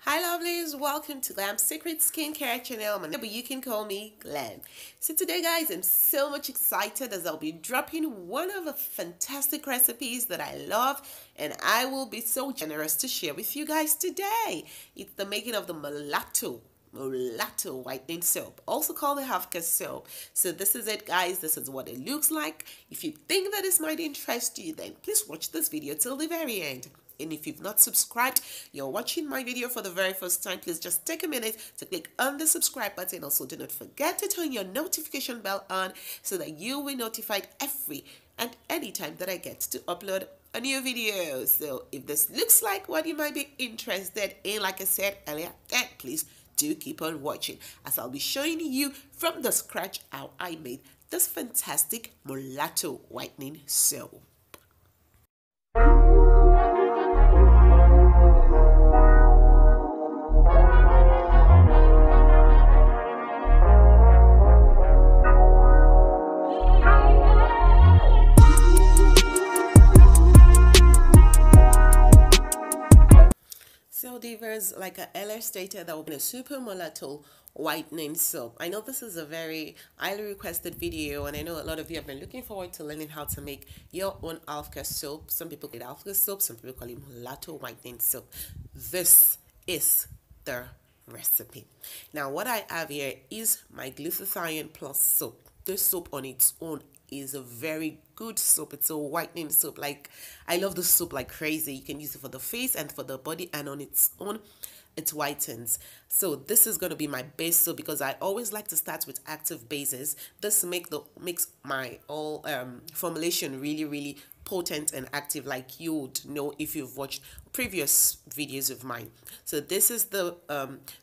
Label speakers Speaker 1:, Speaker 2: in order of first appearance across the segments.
Speaker 1: Hi lovelies, welcome to Glam's Secret Skincare channel, but you can call me Glam. So today guys, I'm so much excited as I'll be dropping one of the fantastic recipes that I love and I will be so generous to share with you guys today. It's the making of the Molato Whitening Soap, also called the Halfcaste Soap. So this is it guys, this is what it looks like. If you think that this might interest you, then please watch this video till the very end. And if you've not subscribed, you're watching my video for the very first time, please just take a minute to click on the subscribe button. Also, do not forget to turn your notification bell on so that you will be notified every and any time that I get to upload a new video. So if this looks like what you might be interested in, like I said earlier, then please do keep on watching as I'll be showing you from the scratch how I made this fantastic Molato Whitening Soap. So divas, like I earlier stated, that will be a Supreme Molato Whitening Soap. I know this is a very highly requested video and I know a lot of you have been looking forward to learning how to make your own Halfcaste soap. Some people call it Halfcaste soap, some people call it Molato Whitening Soap. This is the recipe. Now what I have here is my Glutathione plus soap. This soap on its own is a very good soap. It's a whitening soap. Like, I love the soap like crazy. You can use it for the face and for the body, and on its own it whitens. So this is going to be my base soap because I always like to start with active bases. This makes my all formulation really potent and active, like you would know if you've watched previous videos of mine. So this is the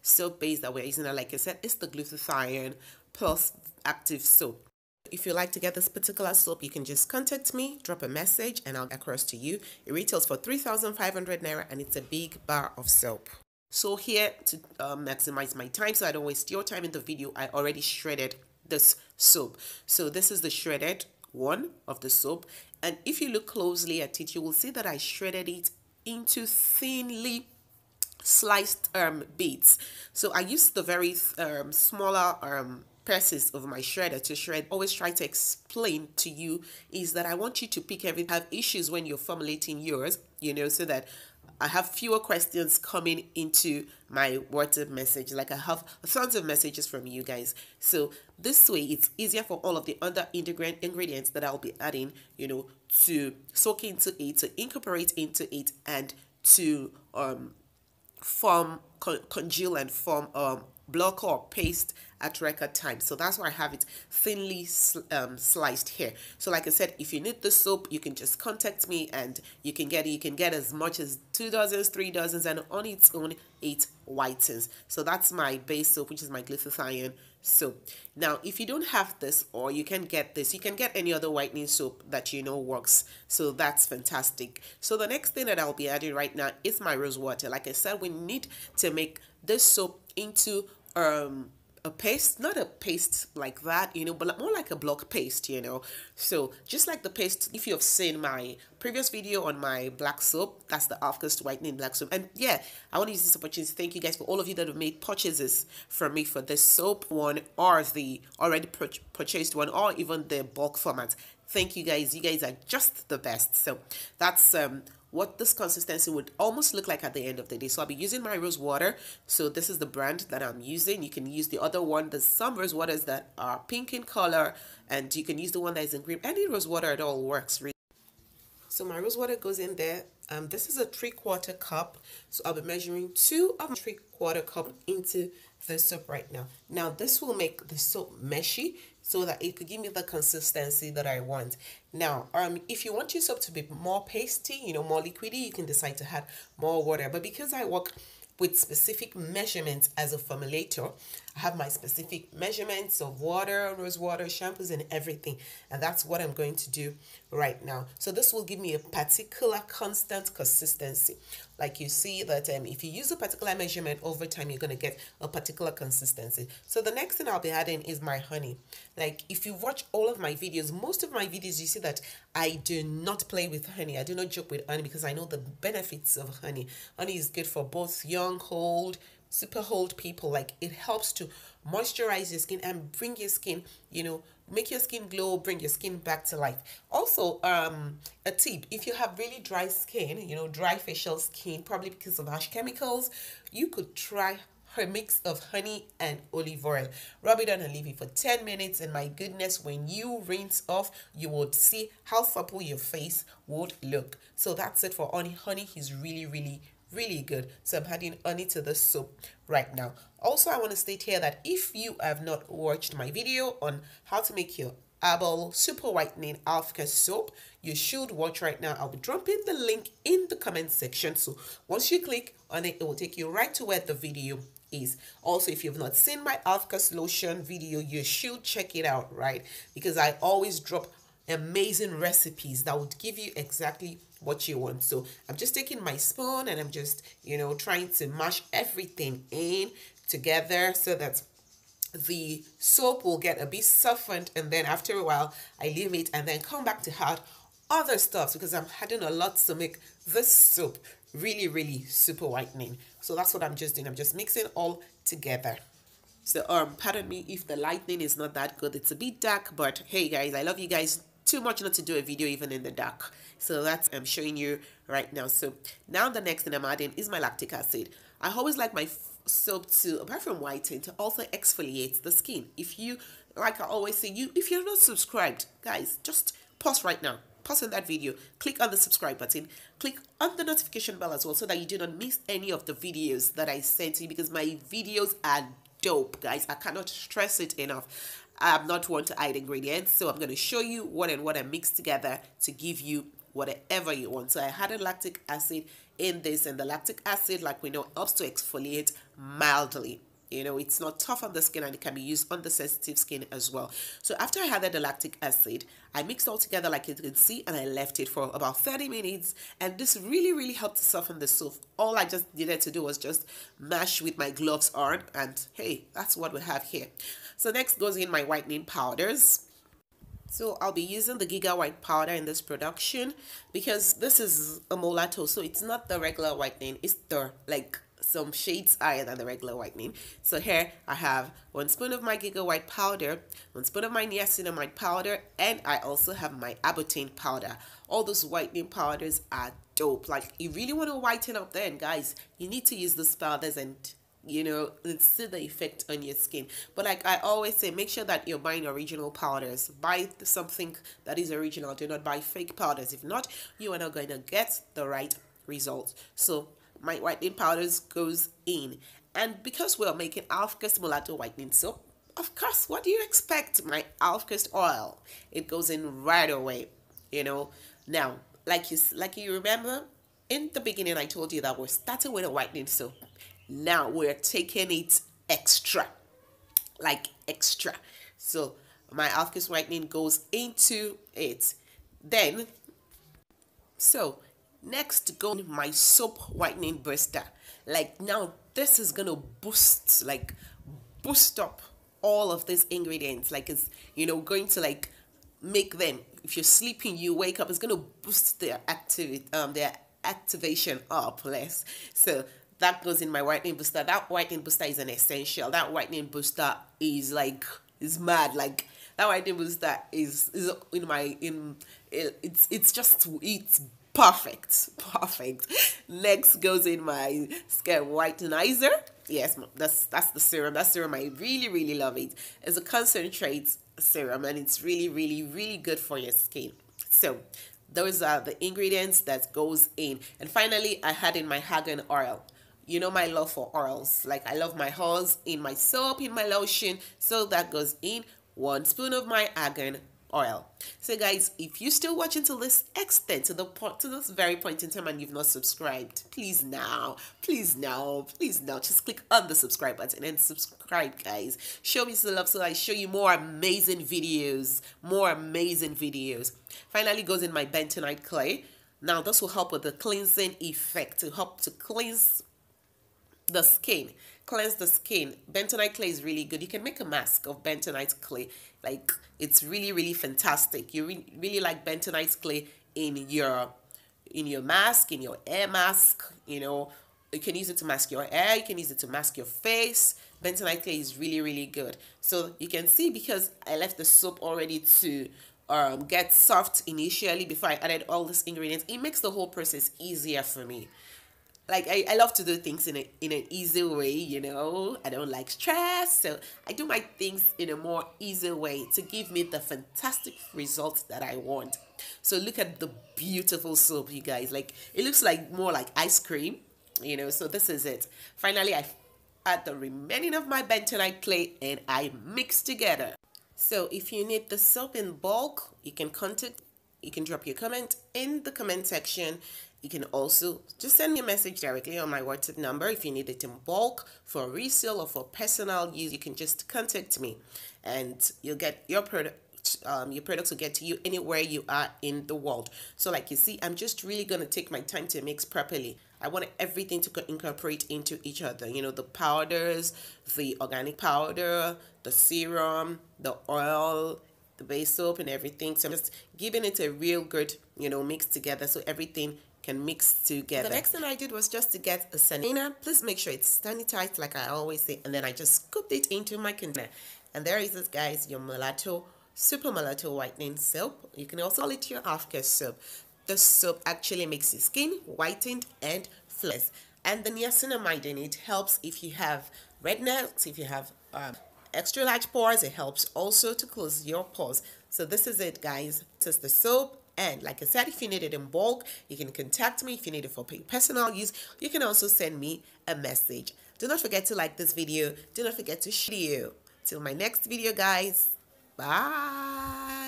Speaker 1: soap base that we're using, and like I said, it's the Glutathione plus active soap. If you like to get this particular soap, you can just contact me, drop a message, and I'll get across to you. It retails for 3,500 Naira, and it's a big bar of soap. So here, to maximize my time, so I don't waste your time in the video, I already shredded this soap. So this is the shredded one of the soap. And if you look closely at it, you will see that I shredded it into thinly sliced bits. So I used the very smaller presses of my shredder to shred. Always try to explain to you is that I want you to pick everything. Have issues when you're formulating yours, you know, so that I have fewer questions coming into my WhatsApp message. Like I have tons of messages from you guys. So this way it's easier for all of the other ingredients that I'll be adding, you know, to soak into it, to incorporate into it, and to congeal and form block or paste at record time. So that's why I have it thinly sliced here. So like I said, if you need the soap, you can just contact me and you can get it. You can get as much as 2 dozens, 3 dozens, and on its own 8 whitens. So that's my base soap, which is my Glutathione soap. Now if you don't have this, or you can get this, you can get any other whitening soap that you know works. So that's fantastic. So the next thing that I'll be adding right now is my rose water. Like I said, we need to make this soap into a paste, not a paste like that, you know, but more like a block paste, you know. So just like the paste, if you've seen my previous video on my black soap, that's the Halfcaste Whitening black soap. And yeah, I want to use this opportunity to thank you guys for all of you that have made purchases from me for this soap one, or the already purchased one, or even the bulk format. Thank you guys. You guys are just the best. So that's what this consistency would almost look like at the end of the day. So I'll be using my rose water. So this is the brand that I'm using. You can use the other one. There's some rose waters that are pink in color, and you can use the one that is in green. Any rose water at all works really. So my rose water goes in there. This is a 3/4 cup. So I'll be measuring 2 of 3/4 cup into the soap right now. Now this will make the soap meshy so that it could give me the consistency that I want. Now, if you want your soap to be more pasty, you know, more liquidy, you can decide to add more water. But because I work with specific measurements as a formulator, I have my specific measurements of water, rose water, shampoos, and everything. And that's what I'm going to do right now. So this will give me a particular constant consistency. Like you see that if you use a particular measurement over time, you're going to get a particular consistency. So the next thing I'll be adding is my honey. Like if you watch all of my videos, most of my videos, you see that I do not play with honey. I do not joke with honey because I know the benefits of honey. Honey is good for both young, old, super old people. Like it helps to moisturize your skin and bring your skin, you know, make your skin glow, bring your skin back to life. Also, a tip, if you have really dry skin, you know, dry facial skin, probably because of harsh chemicals, you could try her mix of honey and olive oil. Rub it on and leave it for 10 minutes, and my goodness, when you rinse off, you would see how supple your face would look. So that's it for honey. Honey is really good. So I'm adding honey to the soap right now. Also, I want to state here that if you have not watched my video on how to make your herbal super whitening Halfcaste soap, you should watch right now. I'll be dropping the link in the comment section. So once you click on it, it will take you right to where the video is. Also, if you've not seen my Halfcaste lotion video, you should check it out, right? Because I always drop amazing recipes that would give you exactly what you want. So I'm just taking my spoon and I'm just, you know, trying to mash everything in together so that the soap will get a bit softened, and then after a while I leave it and then come back to add other stuff because I'm adding a lot to make this soap really super whitening. So that's what I'm just doing. I'm just mixing all together. So pardon me if the lighting is not that good. It's a bit dark, but hey guys, I love you guys too much not to do a video even in the dark. So that's I'm showing you right now. So now the next thing I'm adding is my lactic acid. I always like my soap to, apart from whiten, to also exfoliate the skin. If you, like I always say, if you're not subscribed, guys, just pause right now. Pause on that video, click on the subscribe button, click on the notification bell as well so that you do not miss any of the videos that I send to you, because my videos are dope, guys. I cannot stress it enough. I'm not one to hide ingredients, so I'm going to show you what I mix together to give you whatever you want. So I added lactic acid in this, and the lactic acid, like we know, helps to exfoliate mildly. You know, it's not tough on the skin and it can be used on the sensitive skin as well. So after I added the lactic acid, I mixed all together like you can see, and I left it for about 30 minutes. And this really helped to soften the soap. All I just needed to do was just mash with my gloves on, and hey, that's what we have here. So next goes in my whitening powders. So I'll be using the Giga white powder in this production because this is a Molato, so it's not the regular whitening, it's the like some shades higher than the regular whitening. So here I have 1 spoon of my Giga white powder, 1 spoon of my Niacinamide powder, and I also have my Arbutin powder. All those whitening powders are dope. Like, you really want to whiten up then, guys, you need to use those powders and, you know, let's see the effect on your skin. But like I always say, make sure that you're buying original powders. Buy something that is original. Do not buy fake powders. If not, you are not going to get the right results. So my whitening powders goes in, and because we're making Halfcaste Molato whitening soap, of course, what do you expect? My Halfcaste oil, it goes in right away, you know. Now, like you remember in the beginning, I told you that we're starting with a whitening soap. Now we're taking it extra, like extra. So my Halfcaste whitening goes into it. Then, so next go my soap whitening booster. Like, now this is gonna boost up all of these ingredients. Like, it's, you know, going to like make them, if you're sleeping, you wake up, it's gonna boost their activation up less. So that goes in my whitening booster. That whitening booster is an essential. That whitening booster is like, is mad. Like, that whitening booster is in my, it's perfect. Next goes in my skin whitenizer. Yes, that's the serum. That serum, I really love it. It's a concentrate serum, and it's really good for your skin. So those are the ingredients that goes in. And finally, I had in my Argan oil. You know my love for oils. Like, I love my oils in my soap, in my lotion. So that goes in 1 spoon of my Argan oil. So guys, if you're still watching to this extent, to this very point in time, and you've not subscribed, please now, just click on the subscribe button and subscribe, guys. Show me some love so I show you more amazing videos. Finally goes in my Bentonite Clay. Now this will help with the cleansing effect, to help to cleanse the skin, cleanse the skin. Bentonite clay is really good. You can make a mask of bentonite clay. Like, it's really fantastic. You really like bentonite clay in your mask, in your hair mask. You know, you can use it to mask your hair, you can use it to mask your face. Bentonite clay is really good. So you can see, because I left the soap already to get soft initially before I added all these ingredients, it makes the whole process easier for me. Like, I love to do things in an easy way, you know. I don't like stress, so I do my things in a more easy way to give me the fantastic results that I want. So look at the beautiful soap, you guys. Like, it looks like more like ice cream, you know. So this is it. Finally, I add the remaining of my bentonite clay and I mix together. So if you need the soap in bulk, you can drop your comment in the comment section. You can also just send me a message directly on my WhatsApp number. If you need it in bulk for resale or for personal use, you can just contact me and you'll get your products will get to you anywhere you are in the world. So like you see, I'm just really going to take my time to mix properly. I want everything to incorporate into each other. You know, the powders, the organic powder, the serum, the oil, the base soap and everything. So I'm just giving it a real good, you know, mix together so everything can mix together. The next thing I did was just to get a sanitizer. Please make sure it's sanitized like I always say, and then I just scooped it into my container. And there is this, guys, your Molato, Super Molato Whitening Soap. You can also call it your Halfcaste soap. This soap actually makes your skin whitened and flawless. And the niacinamide in it helps if you have redness, if you have extra large pores. It helps also to close your pores. So this is it, guys. This is the soap. And like I said, if you need it in bulk, you can contact me. If you need it for personal use, you can also send me a message. Do not forget to like this video. Do not forget to share. Till my next video, guys. Bye.